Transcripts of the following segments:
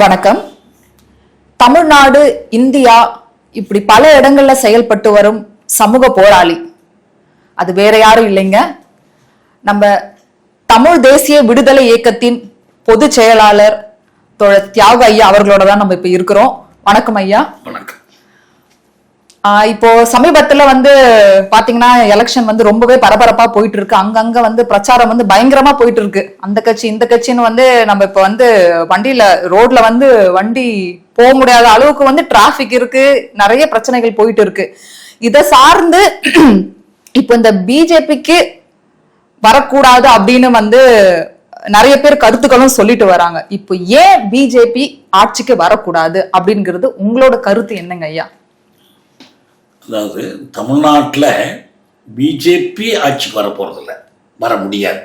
வணக்கம். தமிழ்நாடு, இந்தியா இப்படி பல இடங்கள்ல செயல்பட்டு வரும் சமூக போராளி அது வேற யாரும் இல்லைங்க, நம்ம தமிழ் தேசிய விடுதலை இயக்கத்தின் பொதுச் செயலாளர் தோழர் தியாக ஐயா அவர்களோட தான் நம்ம இப்ப இருக்கிறோம். வணக்கம் ஐயா. வணக்கம். இப்போ சமீபத்துல பாத்தீங்கன்னா எலெக்ஷன் ரொம்பவே பரபரப்பா போயிட்டு இருக்கு. அங்கங்க பிரச்சாரம் பயங்கரமா போயிட்டு இருக்கு. அந்த கட்சி இந்த கட்சின்னு நம்ம இப்ப வண்டியில ரோட்ல வண்டி போக முடியாத அளவுக்கு டிராபிக் இருக்கு, நிறைய பிரச்சனைகள் போயிட்டு இருக்கு. இத சார்ந்து இப்ப இந்த பிஜேபிக்கு வரக்கூடாது அப்படின்னு நிறைய பேர் கருத்துக்களும் சொல்லிட்டு வராங்க. இப்போ ஏன் பிஜேபி ஆட்சிக்கு வரக்கூடாது அப்படிங்கிறது உங்களோட கருத்து என்னங்க ஐயா? அதாவது தமிழ்நாட்டில் பிஜேபி ஆட்சிக்கு வர போகிறதில்ல, வர முடியாது.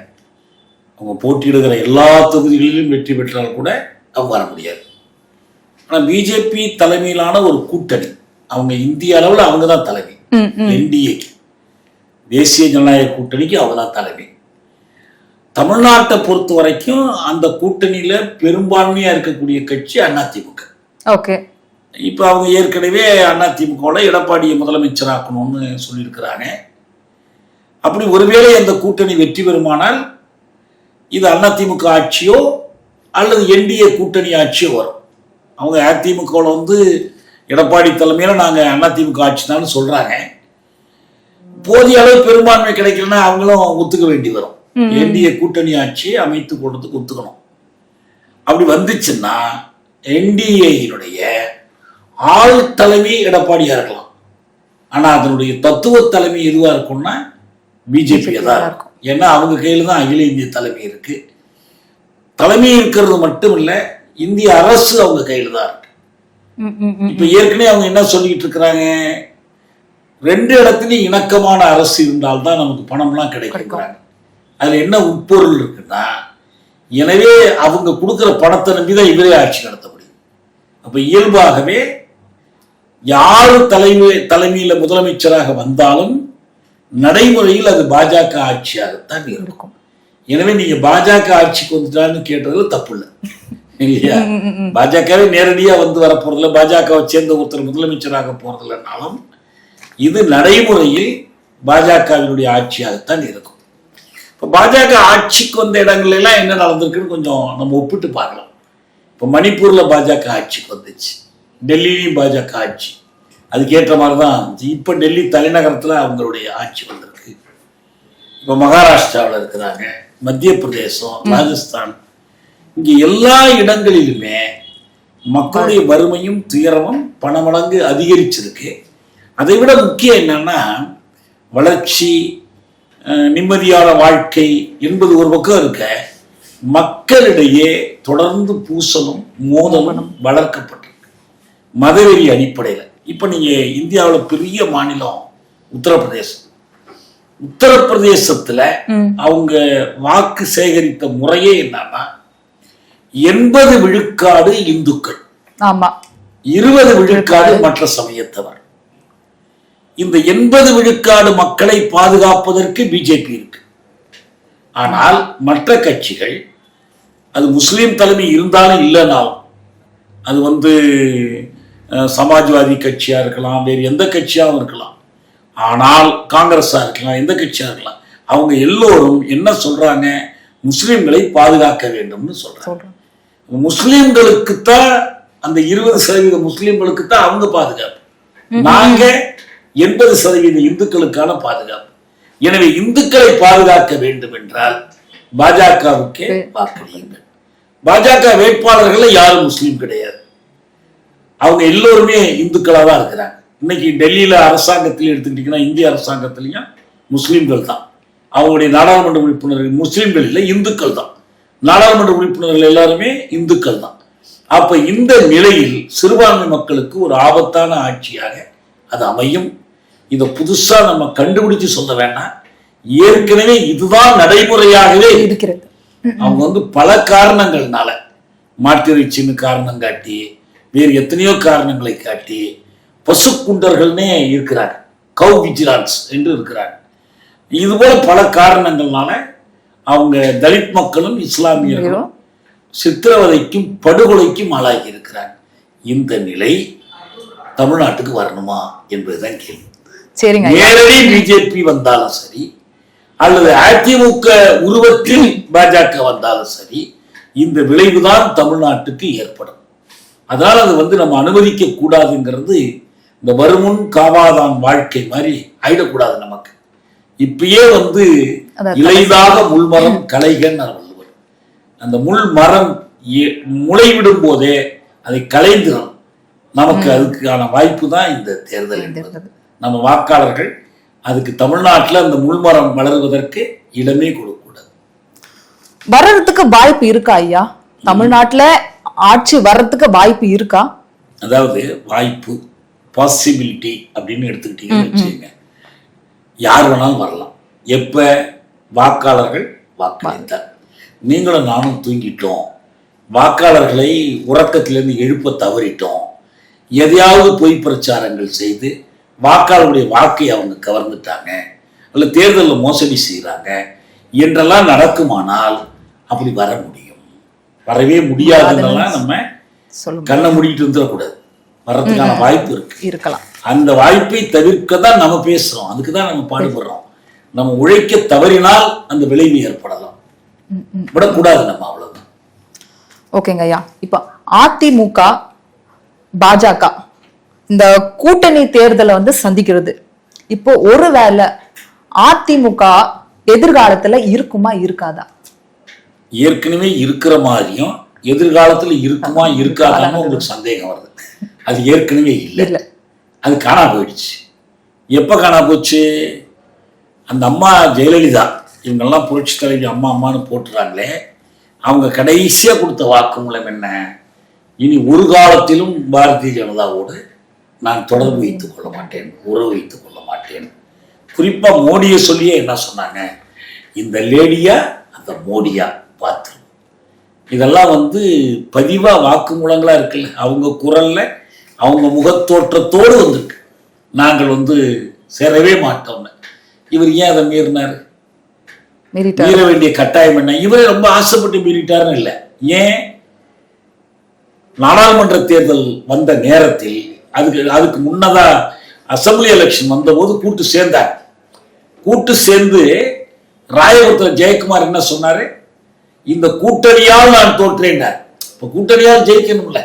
அவங்க போட்டியிடுகிற எல்லா தொகுதிகளிலும் வெற்றி பெற்றால் கூட அவங்க வர முடியாது. ஆனால் பிஜேபி தலைமையிலான ஒரு கூட்டணி, அவங்க இந்திய அளவில் அவங்க தான் தலைமை. என்டிஏ தேசிய ஜனநாயக கூட்டணிக்கு அவங்க தான் தலைமை. தமிழ்நாட்டை பொறுத்த வரைக்கும் அந்த கூட்டணியில் பெரும்பான்மையாக இருக்கக்கூடிய கட்சி அதிமுக. ஓகே. இப்போ அவங்க ஏற்கனவே அதிமுகவில் எடப்பாடியை முதலமைச்சராக்கணும்னு சொல்லியிருக்கிறாங்க. அப்படி ஒருவேளை அந்த கூட்டணி வெற்றி பெறுமானால் இது அதிமுக ஆட்சியோ அல்லது என்டிஏ கூட்டணி ஆட்சியோ வரும். அவங்க அதிமுகவில் எடப்பாடி தலைமையில் நாங்கள் அதிமுக ஆட்சி தான் சொல்கிறாங்க. போதிய அளவு பெரும்பான்மை கிடைக்கலன்னா அவங்களும் ஒத்துக்க வேண்டி வரும். என்டிஏ கூட்டணி ஆட்சியை அமைத்து கொடுத்து ஒத்துக்கணும். அப்படி வந்துச்சுன்னா என்டிஏயினுடைய ஆள் தலைமை எடப்பாடியா இருக்கலாம், ஆனா அதனுடைய தத்துவ தலைமை எதுவா இருக்கும்னா பிஜேபியா தான் இருக்கும். ஏன்னா அவங்க கையில தான் அகில இந்திய தலைமை இருக்கு. தலைமை இருக்கிறது மட்டும் இல்ல, இந்திய அரசு அவங்க கையில தான் இருக்கு. இப்ப ஏற்கனவே அவங்க என்ன சொல்லிட்டு இருக்கிறாங்க, ரெண்டு இடத்துலயும் இணக்கமான அரசு இருந்தால்தான் நமக்கு பணம்லாம் கிடைக்கிறாங்க. அதுல என்ன உட்பொருள் இருக்குன்னா, எனவே அவங்க கொடுக்குற பணத்தை நம்பிதான் இவரே ஆட்சி நடத்த முடியும். அப்ப இயல்பாகவே யாரு தலைமையில முதலமைச்சராக வந்தாலும் நடைமுறையில் அது பாஜக ஆட்சியாகத்தான் இருக்கும். எனவே நீங்க பாஜக ஆட்சிக்கு வந்துட்டான்னு கேட்டதுல தப்பு இல்லை இல்லையா? பாஜகவே நேரடியா வரப்போறதில்ல, பாஜகவை சேர்ந்த ஒருத்தர் முதலமைச்சராக போறதில்லைனாலும் இது நடைமுறையில் பாஜகவினுடைய ஆட்சியாகத்தான் இருக்கும். இப்போ பாஜக ஆட்சிக்கு வந்த இடங்கள்ல எல்லாம் என்ன நடந்திருக்குன்னு கொஞ்சம் நம்ம ஒப்பிட்டு பார்க்கலாம். இப்போ மணிப்பூர்ல பாஜக ஆட்சிக்கு வந்துச்சு, டெல்லியிலையும் பாஜக ஆட்சி அதுக்கேற்ற மாதிரி தான் இருந்துச்சு. இப்போ டெல்லி தலைநகரத்தில் அவங்களுடைய ஆட்சி வந்திருக்கு. இப்போ மகாராஷ்டிராவில் இருக்கிறாங்க, மத்திய பிரதேசம், ராஜஸ்தான், இங்கே எல்லா இடங்களிலுமே மக்களுடைய வறுமையும் துயரமும் பல மடங்கு அதிகரிச்சிருக்கு. அதை விட முக்கியம் என்னன்னா, வளர்ச்சி, நிம்மதியான வாழ்க்கை என்பது ஒரு பக்கம் இருக்க, மக்களிடையே தொடர்ந்து பூசலும் மோதலும் வளர்க்கப்பட்டிருக்கு மதவெறி அடிப்படையில். இப்ப நீங்க இந்தியாவில் பெரிய மாநிலம் உத்தரப்பிரதேசம். உத்தரப்பிரதேசத்துல அவங்க வாக்கு சேகரித்த முறையே என்னன்னா, 80 விழுக்காடு இந்துக்கள், 20 விழுக்காடு மற்ற சமயத்தவர். இந்த 80 விழுக்காடு மக்களை பாதுகாப்பதற்கு பிஜேபி இருக்கு. ஆனால் மற்ற கட்சிகள், அது முஸ்லீம் தலைமை இருந்தாலும் இல்லைனாலும், அது சமாஜ்வாதி கட்சியா இருக்கலாம், வேறு எந்த கட்சியாகவும் இருக்கலாம், ஆனால் காங்கிரஸா இருக்கலாம், எந்த கட்சியா இருக்கலாம், அவங்க எல்லோரும் என்ன சொல்றாங்க, முஸ்லீம்களை பாதுகாக்க வேண்டும்னு சொல்றாங்க. முஸ்லீம்களுக்குத்தான், அந்த 20% முஸ்லீம்களுக்கு தான் அவங்க பாதுகாப்பு, நாங்க 80% இந்துக்களுக்கான பாதுகாப்பு. எனவே இந்துக்களை பாதுகாக்க வேண்டும் என்றால் பாஜகவுக்கே வாக்களியுங்கள். பாஜக வேட்பாளர்கள் யாரும் முஸ்லீம் கிடையாது, அவங்க எல்லோருமே இந்துக்களாக தான் இருக்கிறாங்க. இன்னைக்கு டெல்லியில அரசாங்கத்தில் எடுத்துக்கிட்டீங்கன்னா, இந்திய அரசாங்கத்திலையும் முஸ்லீம்கள் தான். அவங்களுடைய நாடாளுமன்ற உறுப்பினர்கள் முஸ்லீம்கள் இல்லை, இந்துக்கள் தான். நாடாளுமன்ற உறுப்பினர்கள் எல்லாருமே இந்துக்கள் தான். அப்ப இந்த நிலையில் சிறுபான்மை மக்களுக்கு ஒரு ஆபத்தான ஆட்சியாக அது அமையும். இதை புதுசா நம்ம கண்டுபிடிச்சு சொல்ல வேண்டாம், ஏற்கனவே இதுதான் நடைமுறையாகவே இருக்கிறது. அவங்க பல காரணங்கள்னால, மாட்டிறைச்சின்னு காரணம் காட்டி, வேறு எத்தனையோ காரணங்களை காட்டி பசுக்குண்டர்கள்னே இருக்கிறாங்க, கவு விஜிலன்ஸ் என்று இருக்கிறாங்க. இதுபோல பல காரணங்கள்னால அவங்க தலித் மக்களும் இஸ்லாமியர்களும் சித்திரவதைக்கும் படுகொலைக்கும் ஆளாகி இருக்கிறாங்க. இந்த நிலை தமிழ்நாட்டுக்கு வரணுமா என்பதுதான் கேள்வி. சரிங்க. நேரடி பிஜேபி வந்தாலும் சரி அல்லது அதிமுக உருவத்தில் பாஜக வந்தாலும் சரி இந்த விளைவுதான் தமிழ்நாட்டுக்கு ஏற்படும். அதனால அது நம்ம அனுமதிக்க கூடாதுங்கிறது இந்த வருமுன் காவாதான் வாழ்க்கை மாதிரி ஆயிடக்கூடாது. நமக்கு இப்பயே இலைதாக முள்மரம் களைகன்னு வள்ளுவர். அந்த முள் மரம் முளைவிடும் போதே அதை களைந்துடும். நமக்கு அதுக்கான வாய்ப்பு தான் இந்த தேர்தல் என்பது. நம்ம வாக்காளர்கள் அதுக்கு தமிழ்நாட்டில் அந்த முள்மரம் வளருவதற்கு இடமே கொடுக்கக்கூடாது. வர்றதுக்கு வாய்ப்பு இருக்கா ஐயா? தமிழ்நாட்டுல ஆட்சி வர்றதுக்கு வாய்ப்பு இருக்கா? அதாவது வாய்ப்பு, பாசிபிலிட்டி அப்படின்னு எடுத்துக்கிட்டீங்கன்னு வச்சுக்கோங்க, யார் வேணாலும் வரலாம். எப்ப வாக்காளர்கள் வாக்களித்தார். நீங்களும் நானும் தூங்கிட்டோம், வாக்காளர்களை உறக்கத்திலிருந்து எழுப்ப தவறிட்டோம், எதையாவது பொய் பிரச்சாரங்கள் செய்து வாக்காளருடைய வாக்கை அவங்க கவர்ந்துட்டாங்க, அல்ல தேர்தலில் மோசடி செய்கிறாங்க என்றெல்லாம் நடக்குமானால் அப்படி வர முடியும். வரவே முடியாதுன்னெல்லாம் நம்ம கண்ணை மூடிட்டு இருந்துடக்கூடாது. வர்றதுக்கான வாய்ப்பு இருக்கலாம். அந்த வாய்ப்பை தவிர்க்க தான் நம்ம பேசுறோம், அதுக்கு தான் நம்ம பாடுபடுறோம். நம்ம உழைக்க தவறினால் அந்த விளைவு ஏற்படலாம், விடக்கூடாது நம்ம, அவ்வளவுதான். ஓகேங்க ஐயா. இப்ப அதிமுக பாஜக இந்த கூட்டணி தேர்தலை சந்திக்கிறது. இப்போ ஒருவேளை அதிமுக எதிர்காலத்துல இருக்குமா இருக்காதா? ஏற்கனவே இருக்கிற மாதிரியும் எதிர்காலத்துல இருக்குமா இருக்காதான்னு உங்களுக்கு சந்தேகம் வருது. அது ஏற்கனவே இல்லை, அது காணா போயிடுச்சு. எப்ப காணா போச்சு? அந்த அம்மா ஜெயலலிதா இவங்கெல்லாம் புரட்சி தலைவி அம்மா அம்மான்னு போட்டுறாங்களே, அவங்க கடைசியா கொடுத்த வாக்குமூலம் என்ன? இனி ஒரு காலத்திலும் பாரதிய ஜனதாவோடு நான் தொடர்பு வைத்துக் கொள்ள மாட்டேன், உறவு வைத்துக் கொள்ள மாட்டேன். குறிப்பா மோடியை சொல்லியே என்ன சொன்னாங்க? இந்த லேடியா அந்த மோடியா பார்த்து. இதெல்லாம் பதிவா வாக்குமூலங்களா இருக்குல்ல, அவங்க குரல்ல அவங்க முகத்தோற்றத்தோடு வந்திருக்கு. நாங்கள் சேரவே மாட்டோம்னு. இவர் ஏன் அதை மீறினாரு? மீற வேண்டிய கட்டாயம் என்ன? இவரே ரொம்ப ஆசைப்பட்டு மீறிட்டாருன்னு இல்லை. ஏன்? நாடாளுமன்ற தேர்தல் வந்த நேரத்தில் அதுக்கு முன்னதா அசம்பிளி எலெக்ஷன் வந்த போது கூட்டு சேர்ந்தார். கூட்டு சேர்ந்து ராயபுரத்தில் ஜெயக்குமார் என்ன சொன்னாரு? இந்த கூட்டணியால் நான் தோற்றேன்னார். இப்ப கூட்டணியால் ஜெயிக்கணும்ல,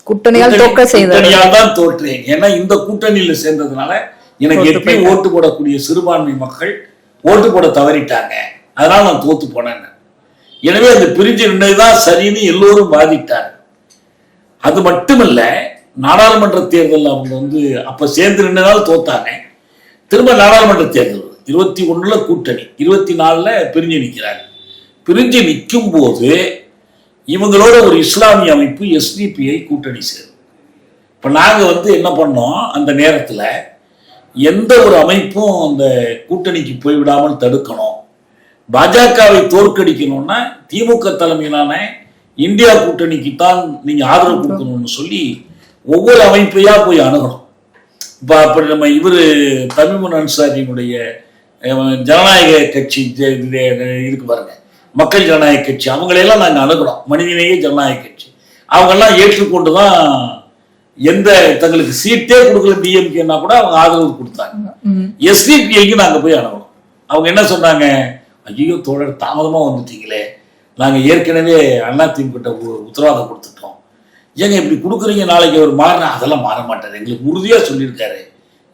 கூட்டணியால் தான் தோற்றேன். ஏன்னா இந்த கூட்டணியில சேர்ந்ததுனால எனக்கு எப்பயும் ஓட்டு போடக்கூடிய சிறுபான்மை மக்கள் ஓட்டு போட தவறிட்டாங்க, அதனால நான் தோத்து போனேன். எனவே அந்த பிரிஞ்சு நின்றதுதான் சரின்னு எல்லோரும் பாதிட்டார். அது மட்டுமல்ல, நாடாளுமன்ற தேர்தல் அவங்க அப்ப சேர்ந்து நின்றதால தோத்தாங்க. திரும்ப நாடாளுமன்ற தேர்தல் 21ல கூட்டணி, 24ல பிரிஞ்சு நிற்கிறாங்க. பிரிஞ்சு நிற்கும் போது இவங்களோட ஒரு இஸ்லாமிய அமைப்பு எஸ்டிபிஐ கூட்டணி சேரும். இப்ப நாங்க என்ன பண்ணோம்? அந்த நேரத்துல எந்த ஒரு அமைப்பும் அந்த கூட்டணிக்கு போய்விடாமல் தடுக்கணும், பாஜகவை தோற்கடிக்கணும்னா திமுக தலைமையிலான இந்தியா கூட்டணிக்கு தான் நீங்க ஆதரவு கொடுக்கணும்னு சொல்லி ஒவ்வொரு அமைப்பையா போய் அணுகணும். இப்ப அப்படி நம்ம தமிமுன் அன்சாரியினுடைய ஜனநாயக கட்சி இருக்கு பாருங்க, மக்கள் ஜனநாயக கட்சி, அவங்களையெல்லாம் நாங்கள் அணுகணும். மனிதநேய ஜனநாயக கட்சி அவங்கெல்லாம் ஏற்றுக்கொண்டுதான் எந்த தங்களுக்கு சீட்டே கொடுக்கல டிஎம்கேன்னா கூட அவங்க ஆதரவு கொடுத்தாங்க. எஸ்டிபிஐக்கு நாங்கள் போய் அணுகணும். அவங்க என்ன சொன்னாங்க? ஐயோ தோழர், தாமதமா வந்துட்டீங்களே, நாங்கள் ஏற்கனவே அதிமுக உத்தரவாதம் கொடுத்துட்டோம், ஏங்க இப்படி கொடுக்குறீங்க, நாளைக்கு அவர் மாறினா? அதெல்லாம் மாற மாட்டார், எங்களுக்கு உறுதியா சொல்லியிருக்காரு,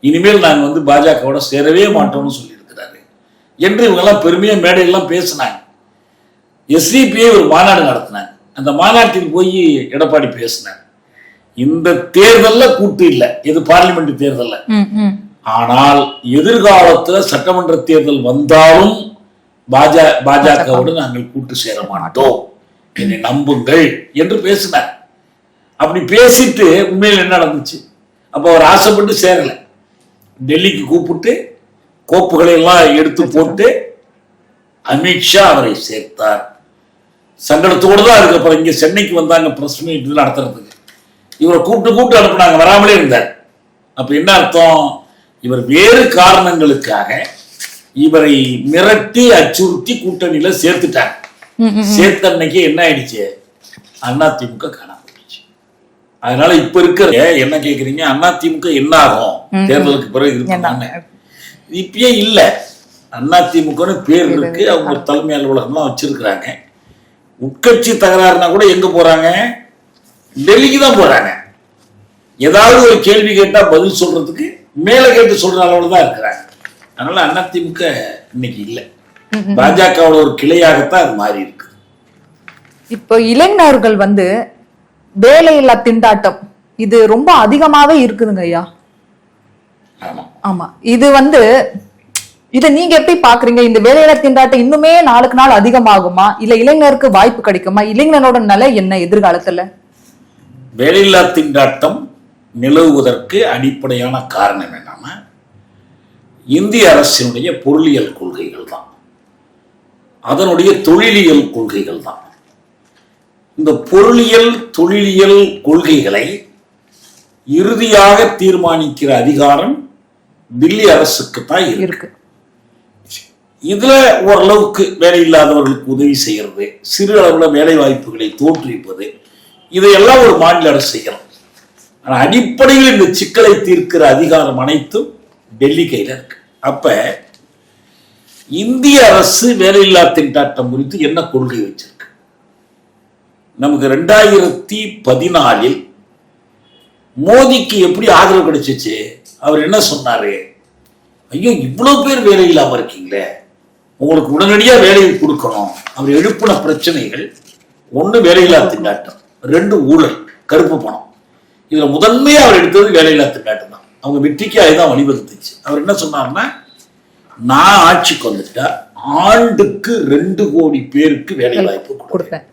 இனிமேல் நாங்கள் பாஜகவோட சேரவே மாட்டோம்னு சொல்லியிருக்கிறாரு என்று இவங்கெல்லாம் பெருமையா மேடையெல்லாம் பேசினாங்க. எஸ்டிபிஐ ஒரு மாநாடு நடத்தினாங்க. அந்த மாநாட்டில் போய் எடப்பாடி பேசினார். இந்த தேர்தல்ல கூட்டு இல்லை, இது பார்லிமெண்ட் தேர்தல்ல. ஆனால் எதிர்காலத்துல சட்டமன்ற தேர்தல் வந்தாலும் பாஜகவோடு நாங்கள் கூட்டு சேர மாட்டோம், என்னை நம்புங்கள் என்று பேசினார். அப்படி பேசிட்டு உண்மையில் என்ன நடந்துச்சு? அப்ப அவர் ஆசைப்பட்டு சேரல, டெல்லிக்கு கூப்பிட்டு கோப்புகளை எல்லாம் எடுத்து போட்டு அமித்ஷா அவரை சேர்த்தார். சங்கடத்தோடு தான் அதுக்கப்புறம் இங்க சென்னைக்கு வந்தாங்க பிரஸ் மீட் நடத்துறதுக்கு. இவரை கூப்பிட்டு அனுப்புனாங்க, வராமலே இருந்தார். அப்ப என்ன அர்த்தம்? இவர் வேறு காரணங்களுக்காக இவரை மிரட்டி அச்சுறுத்தி கூட்டணியில சேர்த்துட்டாங்க. சேர்த்த அன்னைக்கு என்ன ஆயிடுச்சு? அதிமுக காணாம போயிடுச்சு. அதனால இப்ப இருக்கிற என்ன கேக்குறீங்க, அதிமுக என்ன ஆகும் தேர்தலுக்கு பிறகு இருந்தாங்க, இப்பயே இல்ல. அதிமுகன்னு பேர் இருக்கு, அவங்க தலைமை அலுவலகம்லாம் வச்சிருக்கிறாங்க. உட்கட்சி தகராறுனா கூட எங்க போறாங்க, டெல்லிக்கு தான் போறாங்க. ஏதாவது ஒரு கேள்வி கேட்டா பதில் சொல்றதுக்கு மேல கேட்டு சொல்ற அளவுல தான் இருக்கிறாங்க. அதனால அதிமுக இன்னைக்கு இல்ல, பாஜகவோட ஒரு கிளையாகத்தான் அது மாறி இருக்கு. இப்போ இளைஞர்கள் வந்து வேலையில்லா திண்டாட்டம் இது ரொம்ப அதிகமாவே இருக்குதுங்க ஐயா. ஆமா, இது வந்து இத நீங்க எப்படி பாக்குறீங்க? இந்த வேலையில்லா திண்டாட்டம் இன்னுமே நாளுக்கு நாள் அதிகமாகுமா, இல்ல இளைஞருக்கு வாய்ப்பு கிடைக்குமா? இளைஞனோட நிலை என்ன எதிர்காலத்துல? வேலையில்லா திண்டாட்டம் நிலவுவதற்கு அடிப்படையான காரணம் என்னன்னா, இந்திய அரசினுடைய பொருளியல் கொள்கைகள் தான், அதனுடைய தொழிலியல் கொள்கைகள் தான். இந்த பொருளியல் தொழிலியல் கொள்கைகளை இறுதியாக தீர்மானிக்கிற அதிகாரம் தில்லி அரசுக்கு தான் இருக்கு. இதுல ஓரளவுக்கு வேலை இல்லாதவர்களுக்கு உதவி செய்யறது, சிறு அளவுல வேலை வாய்ப்புகளை தோற்றுவிப்பது, இதையெல்லாம் ஒரு மாநில அரசு செய்யலாம். ஆனா அடிப்படையில் இந்த சிக்கலை தீர்க்கிற அதிகாரம் அனைத்தும் டெல்லி கையில இருக்கு. அப்ப இந்திய அரசு வேலையில்லா திண்டாட்டம் குறித்து என்ன கொள்கை வச்சிருக்கு? நமக்கு 2014 மோடிக்கு எப்படி ஆதரவு கிடைச்சிச்சு? அவர் என்ன சொன்னாரு? ஐயோ, இவ்வளவு பேர் வேலை இல்லாம இருக்கீங்களே, உங்களுக்கு உடனடியா வேலையை கொடுக்கணும். அவர் எழுப்பின பிரச்சனைகள், ஒண்ணு வேலையில்லா திண்டாட்டம், 2 ஊழல், கருப்பு பணம். இதுல முதன்மையா அவர் எடுத்தது வேலையில்லா திண்டாட்டம் தான். அவங்க வெற்றிக்கு அதுதான் வழிவகுத்துச்சு. அவர் என்ன சொன்னார்னா, நான் ஆட்சிக்கு வந்துட்டா ஆண்டுக்கு 2 கோடி பேருக்கு வேலை வாய்ப்பு கொடுப்பேன்.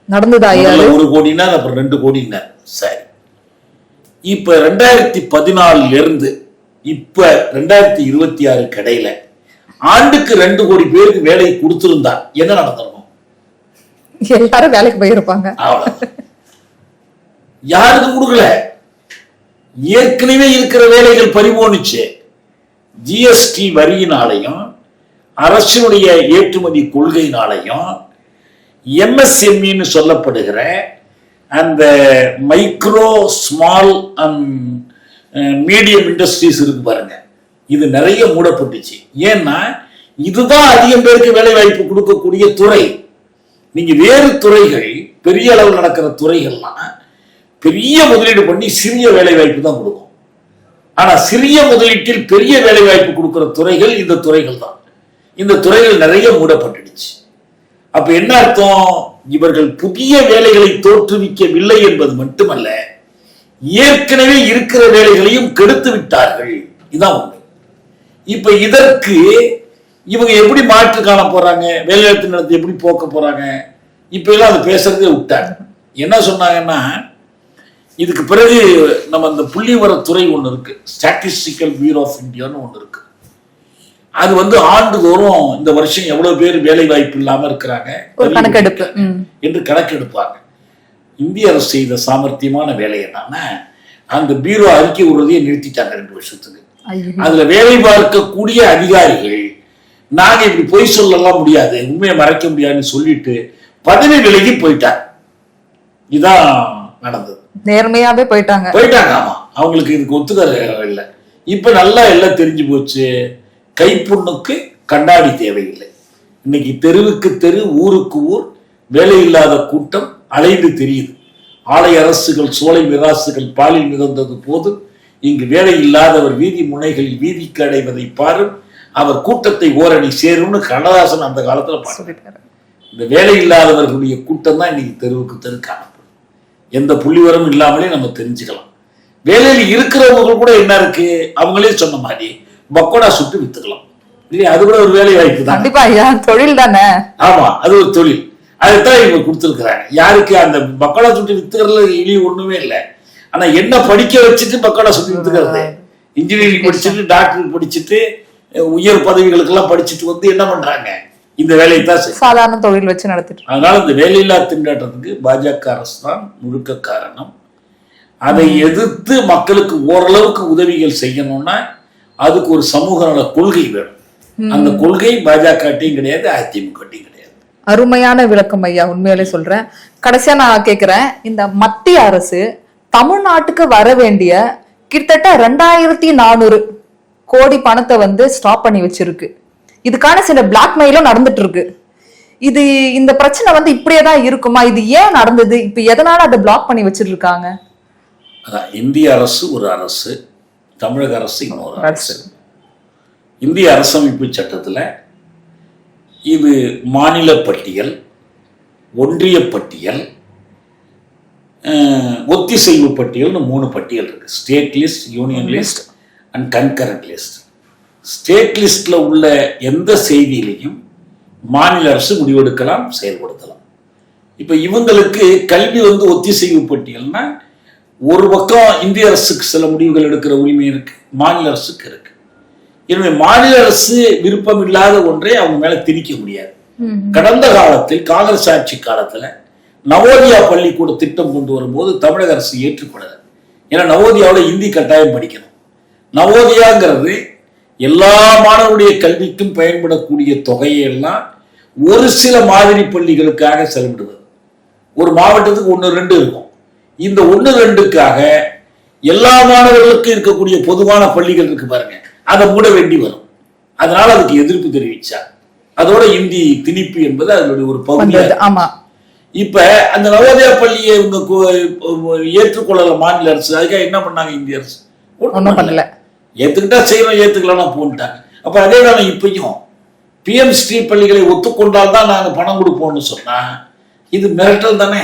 நடந்ததா? 1 கோடினா அப்புறம் 2 கோடினா. சரி, இப்ப 2014 இருந்து இப்ப 2026 கடையில ஆண்டுக்கு 2 கோடி பேருக்கு வேலை கொடுத்திருந்தா என்ன நடந்திருக்கும்? எல்லாரும் வேலைக்கு போயிருப்பாங்க. யாருக்கும் கொடுக்கல, ஏற்கனவே இருக்கிற வேலைகள் பறிபோனுச்சு. ஜிஎஸ்டி வரியினாலையும் அரசினுடைய ஏற்றுமதி கொள்கையினாலையும் எம்எஸ்எம்இன்னு சொல்லப்படுகிற அந்த micro small and medium industries இருக்கு பாருங்க, இது நிறைய மூடப்பட்டுச்சு. ஏன்னா இதுதான் அதிகம் பேருக்கு வேலை வாய்ப்பு கொடுக்கக்கூடிய துறை. நீங்க வேறு துறைகள், பெரிய அளவில் நடக்கிற துறைகள்லாம் பெரிய முதலீடு பண்ணி சிறிய வேலை வாய்ப்பு தான் கொடுக்கும். ஆனா சிறிய முதலீட்டில் பெரிய வேலை வாய்ப்பு கொடுக்கிற துறைகள் இந்த துறைகள் தான். இந்த துறைகள் நிறைய மூடப்பட்டுடுச்சு. அப்ப என்ன அர்த்தம்? இவர்கள் புதிய வேலைகளை தோற்றுவிக்கவில்லை என்பது மட்டுமல்ல, ஏற்கனவே இருக்கிற வேலைகளையும் கெடுத்து விட்டார்கள். இதான் உண்மை. இப்ப இதற்கு இவங்க எப்படி மாற்று காண போறாங்க, வேலைவாய்ப்பு நிலத்தை எப்படி போக்க போறாங்க? இப்ப எல்லாம் அது பேசுறதே விட்டாங்க. என்ன சொன்னாங்கன்னா, இதுக்கு பிறகு நம்ம அந்த புள்ளி துறை ஒண்ணு இருக்கு, ஸ்டாட்டிஸ்டிக்கல் பியூரோ ஆஃப் இந்தியான்னு ஒண்ணு இருக்கு. அது வந்து ஆண்டுதோறும் இந்த வருஷம் எவ்வளவு பேர் வேலை வாய்ப்பு இல்லாம இருக்கிறாங்க என்று கணக்கெடுப்பாங்க. இந்திய அரசு செய்த சாமர்த்தியமான வேலை என்னன்னா, அந்த பீரோ அறிக்கை விடுறதையே நிறுத்திட்டாங்க 2 வருஷத்துக்கு. அதுல வேலை பார்க்கக்கூடிய அதிகாரிகள், நாங்க இப்படி பொய் சொல்லலாம் முடியாது, உண்மையை மறைக்க முடியாதுன்னு சொல்லிட்டு பதவி விலகி போயிட்டாங்க. இதான் நடந்தது. நேர்மையாவே போயிட்டாங்க. ஆமா, அவங்களுக்கு இதுக்கு ஒத்துக்கிற இல்லை. இப்ப நல்லா எல்லாம் தெரிஞ்சு போச்சு, கைப்புண்ணுக்கு கண்ணாடி தேவையில்லை. இன்னைக்கு தெருவுக்கு தெரு, ஊருக்கு ஊர் வேலை இல்லாத கூட்டம் அலைந்து தெரியுது. ஆலை அரசுகள், சோலை மிராசுகள் பாலில் மிதந்தது போது இங்கு வேலை இல்லாதவர் வீதி முனைகளில் வீதிக்கு அடைவதை பாரு, அவர் கூட்டத்தை ஓரணி சேரும்னு கண்ணதாசன் அந்த காலத்துல பாருங்க. இந்த வேலை இல்லாதவர்களுடைய கூட்டம் தான் இன்னைக்கு தெருவுக்கு தெரு காணப்படும். எந்த புள்ளிவரம் இல்லாமலே நம்ம தெரிஞ்சுக்கலாம். வேலையில் இருக்கிறவங்க கூட என்ன இருக்கு, அவங்களே சொன்ன மாதிரி பக்கோடா சுட்டு வித்துக்கலாம் இல்லையா? அது கூட ஒரு வேலை வாய்ப்பு தான். கண்டிப்பா தொழில் தானே. ஆமா, அது ஒரு தொழில். அதுதான் இவங்க கொடுத்துருக்குறாங்க. யாருக்கு அந்த பக்கோடா சுட்டு வித்துக்கிறதுல இனி ஒண்ணுமே இல்லை. ஆனா என்ன படிக்க வச்சுட்டு பக்கோடா சுட்டு வித்துக்கிறது? இன்ஜினியரிங் படிச்சுட்டு, டாக்டர் படிச்சுட்டு, உயர் பதவிகளுக்கு எல்லாம் படிச்சுட்டு வந்து என்ன பண்றாங்க? இந்த வேலையை தான் சாதாரண தொழில் வச்சு நடத்திட்டு. அதனால இந்த வேலையில்லா திண்டாட்டத்துக்கு பாஜக அரசு தான் முழுக்க காரணம். அதை எதிர்த்து மக்களுக்கு ஓரளவுக்கு உதவிகள் செய்யணும்னா அதுக்கு ஒரு சமூக நல கொள்கை வேணும். அந்த கொள்கை பாஜக கிடையாது, அதிமுக கிடையாது. அருமையான விளக்கம் ஐயா, உண்மையிலே சொல்றேன். கடைசியா நான் கேக்குறேன், இந்த மத்திய அரசு தமிழ்நாட்டுக்கு வர வேண்டிய கிட்டத்தட்ட 2400 கோடி பணத்தை வந்து ஸ்டாப் பண்ணி வச்சிருக்கு. இதுக்கான சில பிளாக்மெயிலும் நடந்துட்டு இருக்கு. இந்த பிரச்சனை வந்து இப்படியே தான் இருக்குமா? இது ஏன் நடந்தது? இப்ப எதனால அதை பிளாக் பண்ணி வச்சிட்டு இருக்காங்க? அதான், இந்திய அரசு ஒரு அரசு, தமிழக அரசு இன்னொரு அரசு. இந்திய அரசமைப்பு சட்டத்துல இது மாநில பட்டியல், ஒன்றிய பட்டியல், ஒத்திசைவு பட்டியல்னு 3 பட்டியல் இருக்கு. State list, union list and concurrent list. State லிஸ்ட்ல உள்ள எந்த செய்தியிலையும் மாநில அரசு முடிவெடுக்கலாம், செயல்படுத்தலாம். இப்ப இவங்களுக்கு கல்வி வந்து ஒத்திசைவு பட்டியல்னா ஒரு பக்கம் இந்திய அரசுக்கு சில முடிவுகள் எடுக்கிற உரிமை இருக்கு, மாநில அரசுக்கு இருக்கு. எனவே மாநில அரசு விருப்பம் இல்லாத ஒன்றை அவங்க மேல திணிக்க முடியாது. கடந்த காலத்தில் காங்கிரஸ் ஆட்சி காலத்துல நவோதியா பள்ளிக்கூட திட்டம் கொண்டு வரும்போது தமிழக அரசு ஏற்றுக்கொள்ளல. ஏன்னா நவோதியாவில் இந்தி கட்டாயம் படிக்கணும். நவோதியாங்கிறது எல்லா மாணவருடைய கல்விக்கும் பயன்படக்கூடிய தொகையை எல்லாம் ஒரு சில மாதிரி பள்ளிகளுக்காக செலவிடுவது. ஒரு மாவட்டத்துக்கு 1-2 இருக்கும். இந்த 1-2க்காக எல்லா மாணவர்களுக்கும் இருக்கக்கூடிய பொதுவான பள்ளிகள் இருக்கு பாருங்க, அதை மூட வேண்டி வரும். அதனால அதுக்கு எதிர்ப்பு தெரிவிச்சார். அதோட இந்தி திணிப்பு என்பது அதனுடைய ஒரு பகுதி. ஆமா. இப்ப அந்த நவோதயா பள்ளியை இவங்க ஏற்றுக்கொள்ளல மாநில அரசு. அதுக்காக என்ன பண்ணாங்க இந்திய அரசு? ஒன்றும் பண்ணல. ஏத்துக்கிட்டா செய்யணும், ஏத்துக்கலாம் போன்ட்டாங்க. அப்ப அதே வேலை இப்பயும் பிஎம் ஸ்ரீ பள்ளிகளை ஒத்துக்கொண்டால் தான் நாங்க பணம் கொடுப்போம்னு சொன்னா இது மிரட்டல் தானே.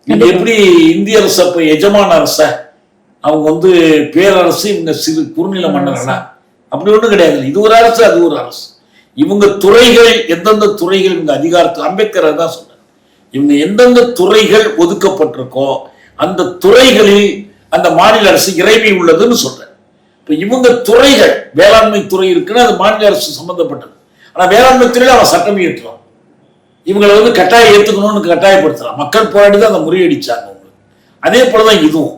நீங்க எப்படி இந்திய அரசு அப்ப எஜமான அரச, அவங்க வந்து பேரரசு, இவங்க சிறு குறுநில மன்னர்களா? அப்படி ஒண்ணும் கிடையாது. இது ஒரு அரசு, அது ஒரு அரசு. இவங்க துறைகள், எந்தெந்த துறைகள் இவங்க அதிகாரத்தை, அம்பேத்கர் தான் சொன்னார், இவங்க எந்தெந்த துறைகள் ஒதுக்கப்பட்டிருக்கோ அந்த துறைகளில் அந்த மாநில அரசு இறைமை உள்ளதுன்னு சொல்றேன். இப்ப இவங்க துறைகள், வேளாண்மை துறை இருக்குன்னா அது மாநில அரசு சம்பந்தப்பட்டது. ஆனா வேளாண்மை துறையில அவன் சட்டம் இயற்றுறான். இவங்களை வந்து கட்டாயம் ஏத்துக்கணும்னு கட்டாயப்படுத்துறான். மக்கள் போராடி தான் அதை முறியடிச்சாங்க. அதே போலதான் இதுவும்,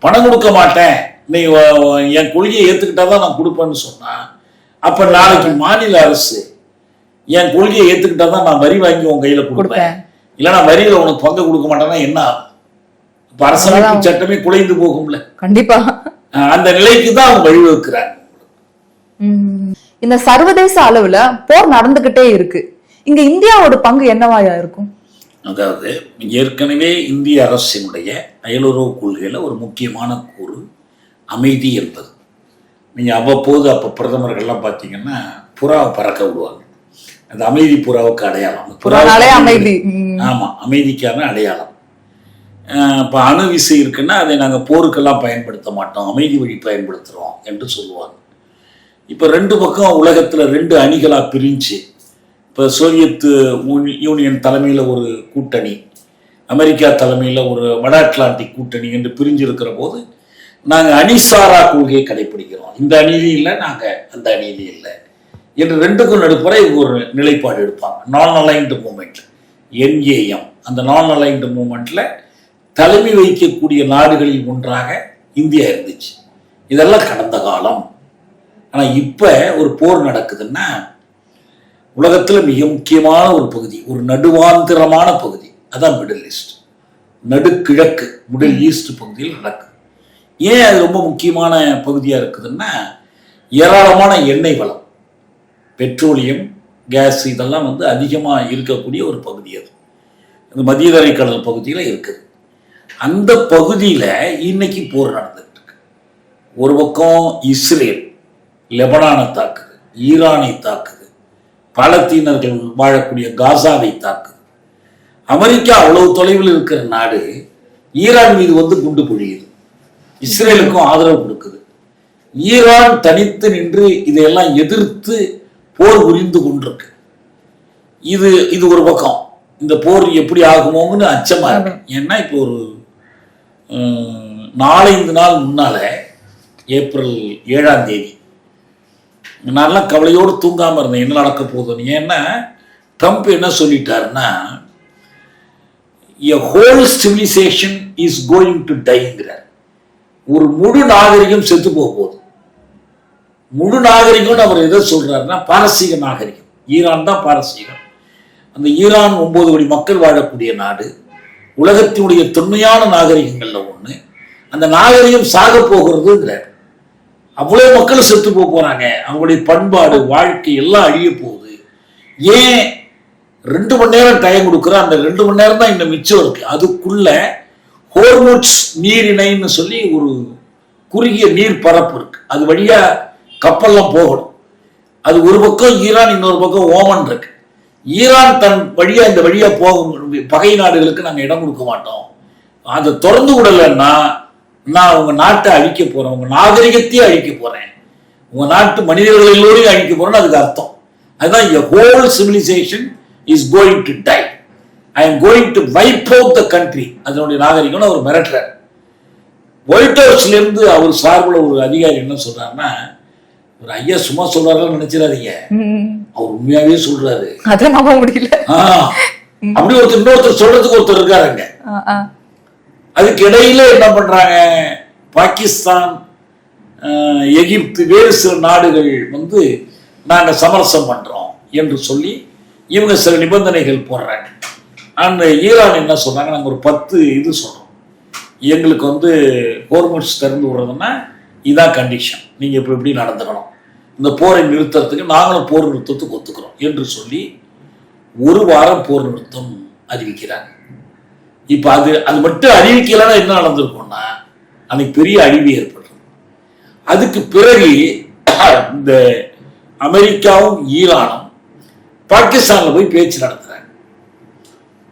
பணம் கொடுக்க மாட்டேன், நீ என் கொள்கையை ஏத்துக்கிட்டாதான் நான் கொடுப்பேன்னு சொன்னா, அப்ப நாளைக்கு மாநில அரசு என் கொள்கையை ஏத்துக்கிட்டாதான் நான் வரி வாங்கி உன் கையில கொடுப்பேன், இல்லைன்னா வரியில உனக்கு பங்கு கொடுக்க மாட்டேன்னா என்ன ஆகும்? இப்ப அரசமைப்பு சட்டமே குலைந்து போகும்ல. கண்டிப்பா அந்த நிலைக்கு தான் அவங்க வழிவகுக்கிறாங்க. இந்த சர்வதேச அளவுல போர் நடந்துகிட்டே இருக்கு. இங்க இந்தியாவோட பங்கு என்னவாயா இருக்கும்? அதாவது ஏற்கனவே இந்திய அரசினுடைய அயலுறவு கொள்கையில ஒரு முக்கியமான கூறு அமைதி என்பது. நீங்க அவ்வப்போது அப்ப பிரதமர்கள்லாம் பார்த்தீங்கன்னா புறாவை பறக்க விடுவாங்க. அந்த அமைதி புறாவுக்கு அடையாளம். புறாவே அமைதி. ஆமா, அமைதிக்கான அடையாளம். இப்ப அணு விசை இருக்குன்னா அதை நாங்க போருக்கெல்லாம் பயன்படுத்த மாட்டோம், அமைதி வழி பயன்படுத்துறோம் என்று சொல்லுவாங்க. இப்ப 2 பக்கம் உலகத்துல 2 அணிகளா பிரிஞ்சு, இப்போ சோவியத் யூனியன் தலைமையில் ஒரு கூட்டணி, அமெரிக்கா தலைமையில் ஒரு வட அட்லாண்டிக் கூட்டணி என்று பிரிஞ்சிருக்கிற போது நாங்கள் அணிசாரா கொள்கையை கடைபிடிக்கிறோம். இந்த அணியிலும் இல்லை, நாங்கள் அந்த அணியிலும் இல்லை என்று 2க்கும் நடுப்புற இவங்க ஒரு நிலைப்பாடு எடுப்பாங்க. நான் அலைன்டு மூமெண்ட், NAM. அந்த நான் அலைன்டு மூமெண்ட்ல தலைமை வகிக்கக்கூடிய நாடுகளில் ஒன்றாக இந்தியா இருந்துச்சு. இதெல்லாம் கடந்த காலம். ஆனால் இப்போ ஒரு போர் நடக்குதுன்னா உலகத்துல மிக முக்கியமான ஒரு பகுதி, ஒரு நடுவாந்திரமான பகுதி, அதான் மிடில் ஈஸ்ட். நடுக்கிழக்கு, மிடில் ஈஸ்ட் பகுதியில் நடக்குது. ஏன் அது ரொம்ப முக்கியமான பகுதியா இருக்குதுன்னா, ஏராளமான எண்ணெய் வளம், பெட்ரோலியம், கேஸ் இதெல்லாம் வந்து அதிகமா இருக்கக்கூடிய ஒரு பகுதி. அது இந்த மத்திய தரை கடல் பகுதியில இருக்குது. அந்த பகுதியில இன்னைக்கு போர் நடந்துட்டு இருக்கு. ஒரு பக்கம் இஸ்ரேல் லெபனானை தாக்குது, ஈரானை தாக்குது, பாலத்தீனர்கள் வாழக்கூடிய காசாவை தாக்குது. அமெரிக்கா அவ்வளவு தொலைவில் இருக்கிற நாடு ஈரான் மீது வந்து குண்டு பொழியுது, இஸ்ரேலுக்கும் ஆதரவு கொடுக்குது. ஈரான் தனித்து நின்று இதையெல்லாம் எதிர்த்து போர் புரிந்து கொண்டிருக்கு. இது ஒரு பக்கம். இந்த போர் எப்படி ஆகுமோன்னு அச்சமா இருக்கு. ஏன்னா இப்போ ஒரு 4-5 நாள் முன்னால, ஏப்ரல் 7ஆம் தேதி, நான்லாம் கவலையோடு தூங்காம இருந்தேன், என்ன நடக்க போகுதுன்னு. ஏன்னா ட்ரம்ப் என்ன சொல்லிட்டாருன்னா, a whole civilization is going to die-ங்கிறார். ஒரு முழு நாகரிகம் செத்து போகுது. முழு நாகரிகம் அவர் எதை சொல்றாருன்னா பாரசீக நாகரிகம். ஈரான் தான் பாரசீகம். அந்த ஈரான் 9 கோடி மக்கள் வாழக்கூடிய நாடு, உலகத்தினுடைய தொன்மையான நாகரிகங்கள்ல ஒண்ணு. அந்த நாகரிகம் சாக போகிறதுங்கிற அவ்வளவு மக்கள் செத்து போறாங்க. அவங்களுடைய பண்பாடு, வாழ்க்கை எல்லாம் அழிய போகுது. ஏன் 2 மணி நேரம் டைம் கொடுக்குற, அந்த 2 மணி நேரம் தான் இந்த மிச்சம் இருக்கு. அதுக்குள்ள ஹோர்முட்ஸ் நீரிணைன்னு சொல்லி ஒரு குறுகிய நீர் பரப்பு இருக்கு. அது வழியா கப்பல்லாம் போகணும். அது ஒரு பக்கம் ஈரான், இன்னொரு பக்கம் ஓமன் இருக்கு. ஈரான் தன் வழியா இந்த வழியா போகும் பகை நாடுகளுக்கு நாங்கள் இடம் கொடுக்க மாட்டோம். அதை திறந்து விடலைன்னா நான் உங்க நாட்டை அழிக்க போறேன், உங்க நாகரிகத்தையே அழிக்க போறேன், உங்க நாட்டு மனிதர்கள் எல்லோரையும் அழிக்க போறேன்னு அதுக்கு அர்த்தம். அதுதான் the whole civilization is going to die. I am going to wipe out the country. அதனுடைய நாகரிகம் அவர் மிரட்டுறார். ஒயிட் ஹவுஸ்ல இருந்து அவர் சார்பில் ஒரு அதிகாரி என்ன சொல்றாருன்னா, ஒரு ஐயா சும்மா சொல்றாருன்னு நினைச்சிடாதீங்க, அவர் உண்மையாவே சொல்றாரு. அதை நம்ப முடியல. அப்படி இன்னொருத்தர் சொல்றதுக்கு ஒருத்தர் இருக்காருங்க. அதுக்கு இடையில என்ன பண்றாங்க, பாகிஸ்தான், எகிப்து, வேறு சில நாடுகள் வந்து நாங்க சமரசம் பண்றோம் என்று சொல்லி இவங்க சில நிபந்தனைகள் போடுறாங்க. அந்த ஈரான் என்ன சொல்றாங்க, நாங்க ஒரு 10 இது சொல்றோம், எங்களுக்கு வந்து ஹோர்முட்ஸ் திறந்து விடுறதுன்னா இதான் கண்டிஷன், நீங்க இப்படி நடந்துக்கணும், இந்த போரை நிறுத்தறதுக்கு நாங்களும் போர் நிறுத்தத்துக்கு ஒத்துக்கிறோம் என்று சொல்லி 1 வாரம் போர் நிறுத்தம் அறிவிக்கிறாங்க. இப்ப அது மட்டும் அறிவிக்கலன்னா என்ன நடந்திருக்கும்னா அன்னைக்கு பெரிய அழிவு ஏற்படுறது. அதுக்கு பிறகு இந்த அமெரிக்காவும் ஈரானும் பாகிஸ்தான்ல போய் பேச்சு நடத்துறாங்க.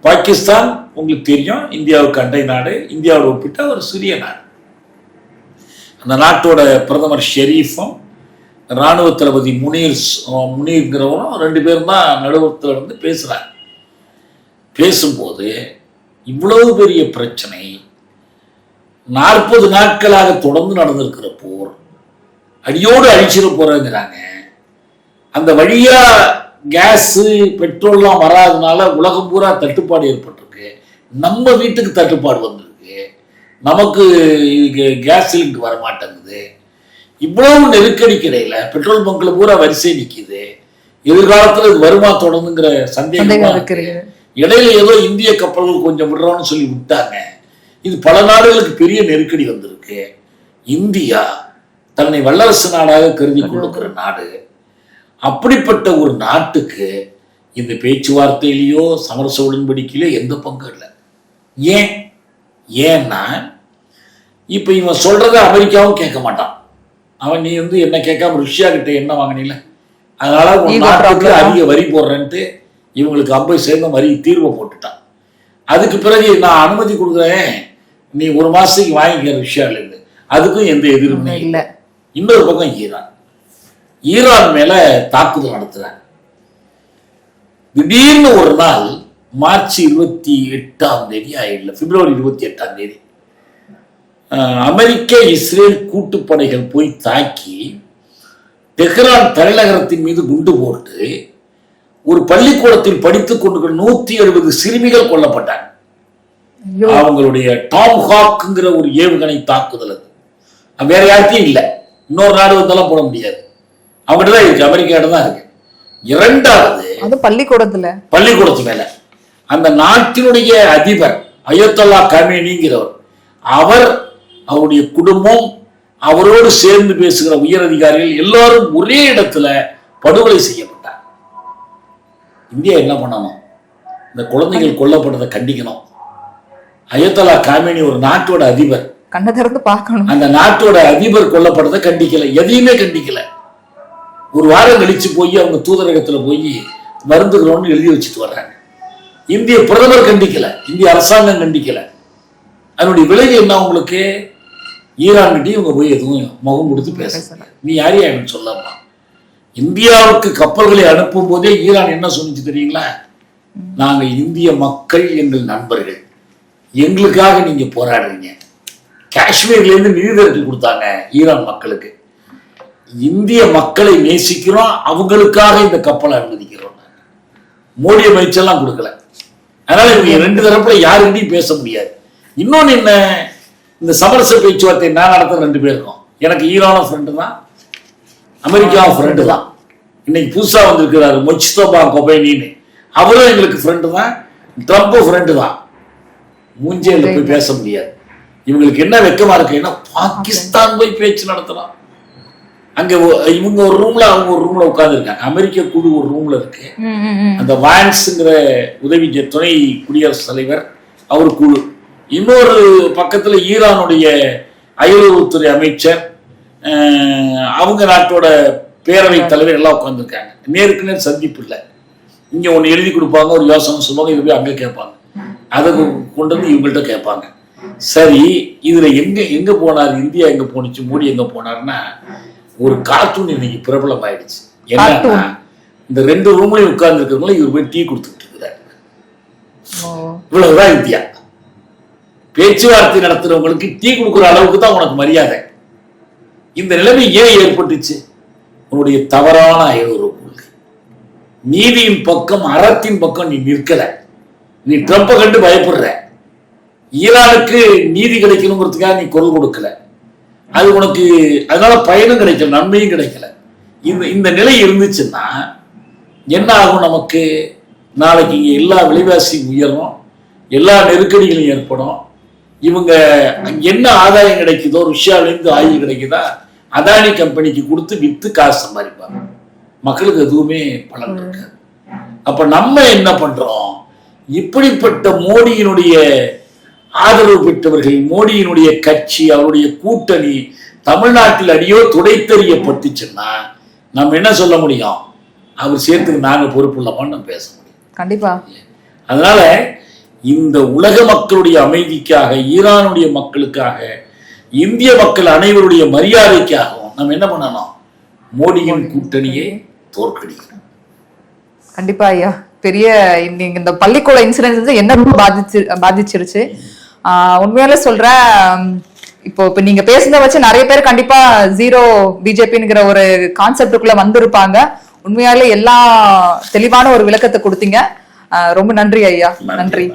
பாகிஸ்தான் உங்களுக்கு தெரியும், இந்தியாவுக்கு அண்டை நாடு, இந்தியாவோட ஒப்பிட்ட ஒரு சிறிய நாடு. அந்த நாட்டோட பிரதமர் ஷெரீஃபும் இராணுவ தளபதி முனீர்ங்கிறவரும் 2 பேரும் தான் நடுவத்தில் இருந்து பேசுறாங்க. பேசும்போது இவ்வளவு பெரிய பிரச்சனை 40 நாட்களாக தொடர்ந்து நடந்திருக்கிற போர் அடியோடு அழிச்சிட போறேங்கிறாங்க. அந்த வழியா கேஸ் பெட்ரோல்லாம் வராதனால உலகம் பூரா தட்டுப்பாடு ஏற்பட்டிருக்கு. நம்ம வீட்டுக்கு தட்டுப்பாடு வந்திருக்கு, நமக்கு கேஸ் சிலிண்டர் வர மாட்டேங்குது. இவ்வளவு நெருக்கடிக்கு இடையில பெட்ரோல் பங்க்ல பூரா வரிசை நிக்குது. எதிர்காலத்துல இது வருமா தொடர்ந்துங்கிற சந்தேகம் இருக்கு. இடையில ஏதோ இந்திய கப்பல்கள் கொஞ்சம் விடுறோம்னு சொல்லி விட்டாங்க. இது பல நாடுகளுக்கு பெரிய நெருக்கடி வந்திருக்கு. இந்தியா தன்னை வல்லரசு நாடாக கருதி கொண்டிருக்கிற நாடு. அப்படிப்பட்ட ஒரு நாட்டுக்கு இந்த பேச்சுவார்த்தையிலேயோ சமரச உடன்படிக்கையிலோ எந்த பங்கும் இல்லை. ஏன்னா இப்ப இவன் சொல்றத அமெரிக்காவும் கேட்க மாட்டான். அவன் நீ வந்து என்ன கேட்காம ரஷ்யா கிட்ட என்ன வாங்கினீங்கள, அதனால நாட்டுக்கு அதிக வரி போடுறேன்ட்டு இவங்களுக்கு 50% வரி தீர்வை போட்டுட்டான். அதுக்கு பிறகு நான் அனுமதி கொடுக்குறேன், நீ 1 மாசத்துக்கு வாங்கிக்கிற ரஷ்யால இருந்து, அதுக்கும் எந்த எதிர்ப்புமே இல்லை. இன்னொரு பக்கம் ஈரான் மேல தாக்குதல் நடத்துறாங்க. திடீர்னு ஒரு நாள் மார்ச் 28ஆம் தேதி ஆயிடல, பிப்ரவரி 28ஆம் தேதி அமெரிக்க இஸ்ரேல் கூட்டுப்படைகள் போய் தாக்கி தெஹ்ரான் தலைநகரத்தின் மீது குண்டு போட்டு ஒரு பள்ளிக்கூடத்தில் படித்துக் கொண்டு 170 சிறுமிகள் கொல்லப்பட்டாங்க. அவங்களுடைய டாம் ஹாக்ங்கிற ஒரு ஏவுகணை தாக்குதல். அது வேற யார்த்தையும் இல்லை, இன்னொரு நாடு வந்தாலும் போட முடியாது, அவங்ககிட்ட தான் இருக்கு, அமெரிக்கா தான் இருக்கு. 2வது பள்ளிக்கூடத்து மேல அந்த நாட்டினுடைய அதிபர் அயத்தொல்லா கமேனிங்கிறவர், அவருடைய குடும்பம், அவரோடு சேர்ந்து பேசுகிற உயர் அதிகாரிகள் எல்லாரும் ஒரே இடத்துல படுகொலை செய்யப்பட்டார். இந்தியா என்ன பண்ணணும், இந்த குழந்தைகள் கொல்லப்பட்டதை கண்டிக்கணும். அயத்தொல்லா காமேனி ஒரு நாட்டோட அதிபர், கண்ணை திறந்து பார்க்கணும். அந்த நாட்டோட அதிபர் கொல்லப்பட்டதை கண்டிக்கல, எதையுமே கண்டிக்கல. 1 வாரம் கழிச்சு போய் அவங்க தூதரகத்துல போய் மருந்துகிறோம்னு எழுதி வச்சுட்டு வர்றாங்க. இந்திய பிரதமர் கண்டிக்கல, இந்திய அரசாங்கம் கண்டிக்கல. அதனுடைய விளைவு என்ன உங்களுக்கு, ஈரான் கிட்டே இவங்க போய் எதுவும் முகம் கொடுத்து பேசல. நீ யாரையா எனக்கு சொல்லலாம். இந்தியாவுக்கு கப்பல்களை அனுப்பும் போதே ஈரான் என்ன சொன்னிச்சு தெரியுங்களா, நாங்க இந்திய மக்கள் எங்கள் நண்பர்கள், எங்களுக்காக நீங்க போராடுறீங்க. காஷ்மீர்ல இருந்து நிதி திரட்டி கொடுத்தாங்க ஈரான் மக்களுக்கு. இந்திய மக்களை நேசிக்கிறோம், அவங்களுக்காக இந்த கப்பலை அனுமதிக்கிறோம். மோடி அமைச்செல்லாம் கொடுக்கல. அதனால இவங்க 2 தரப்புல யாருக்கிட்டையும் பேச முடியாது. இன்னொன்னு என்ன, இந்த சமரச பேச்சுவார்த்தை நான் நடத்த 2 பேருக்கும், எனக்கு ஈரானும் ஃப்ரெண்டு தான், அமெரிக்காவும் ஃப்ரெண்டு தான். இன்னைக்கு புதுசா வந்திருக்கிறாரு மொச்சிதோபா கொபைனின்னு, அவரும் எங்களுக்கு ஃப்ரெண்டு தான், ட்ரம்ப்பும் ஃப்ரெண்டு தான். மூஞ்சேல போய் பேச முடியாது. இவங்களுக்கு என்ன வெக்கமா இருக்கு, ஏன்னா பாகிஸ்தான் போய் பேச்சு நடத்தலாம். அங்க இவங்க ஒரு ரூம்ல அவங்க ஒரு ரூம்ல உட்கார்ந்து இருக்காங்க. அமெரிக்க குழு ஒரு ரூம்ல இருக்கு. அந்த வான்ஸ்ங்கிற உதவி துணை குடியரசுத் தலைவர் அவர் குழு, இன்னொரு பக்கத்துல ஈரானுடைய அயலுறவுத்துறை அமைச்சர், அவங்க நாட்டோட பேரவைத் தலைவர் எல்லாம் உட்கார்ந்துருக்காங்க. நேருக்கு நேர் சந்திப்பு இல்லை. இங்க ஒண்ணு எழுதி கொடுப்பாங்க, ஒரு யோசனை சொல்லுவாங்க, இது போய் அங்க கேட்பாங்க, அதை கொண்டு வந்து இவங்கள்ட்ட கேட்பாங்க. சரி, இதுல எங்க போனார், இந்தியா எங்க போனுச்சு, மோடி எங்க போனார்னா ஒரு கார்ட்டூன் இன்னைக்கு பிரபலம் ஆயிடுச்சு. என்னன்னா, இந்த 2 ரூம்லயும் உட்கார்ந்து இருக்கிறவங்களும் இவர் போய் டீ கொடுத்துட்டு இருக்கிறார். இவ்வளவுதான் இந்தியா. பேச்சுவார்த்தை நடத்துறவங்களுக்கு டீ கொடுக்குற அளவுக்கு தான் உனக்கு மரியாதை. இந்த நிலைமை ஏன் ஏற்பட்டுச்சு? உன்னுடைய தவறான அயலுறவு கொள்கை. நீதியின் பக்கம், அறத்தின் பக்கம் நீ நிற்கல. நீ ட்ரம்பை கண்டு பயப்படுற. ஈரானுக்கு நீதி கிடைக்கணுங்கிறதுக்காக நீ குரல் கொடுக்கல. அது உனக்கு அதனால பயனும் கிடைக்கல, நன்மையும் கிடைக்கல. இந்த நிலை இருந்துச்சுன்னா என்ன ஆகும்? நமக்கு நாளைக்கு இங்க எல்லா விலைவாசியும் உயரும், எல்லா நெருக்கடிகளும் ஏற்படும். இவங்க என்ன ஆதாயம் கிடைக்குதோ, ருஷ்யாவிலேருந்து ஆயில் கிடைக்குதா, அதானி கம்பெனிக்கு கொடுத்து வித்து காசு சம்பாதிப்பாங்க. மக்களுக்கு எதுவுமே பலன் இருக்காது. அப்ப நம்ம என்ன பண்றோம்? இப்படிப்பட்ட மோடியினுடைய ஆதரவு பெற்றவர்கள், மோடியினுடைய கட்சி, அவருடைய கூட்டணி தமிழ்நாட்டில் அடியோ துடைத்தறியப்பட்டுச்சுன்னா நம்ம என்ன சொல்ல முடியும்? அவர் சேர்த்துக்கு நாங்க பொறுப்பு இல்லாமல் நம்ம பேச முடியும். கண்டிப்பா. அதனால இந்த உலக மக்களுடைய அமைதிக்காக, ஈரானுடைய மக்களுக்காக, இந்திய மக்கள் அனைவருடைய மரியாதைக்காகவும் நம்ம என்ன பண்ணணும்? மோடியின் கூட்டணியை தோற்கடிக்கணும். கண்டிப்பா ஐயா. பெரிய இந்த பள்ளிக்கூட இன்சிடென்ட் என்ன ரொம்ப பாதிச்சிருச்சு. உண்மையால சொல்றேன், இப்போ நீங்க பேசுனத வச்சு நிறைய பேர் கண்டிப்பா ஜீரோ பிஜேபிங்கிற ஒரு கான்செப்டுக்குள்ள வந்திருப்பாங்க. உண்மையாலே எல்லா தெளிவான ஒரு விளக்கத்தை கொடுத்தீங்க. ரொம்ப நன்றி ஐயா. நன்றி.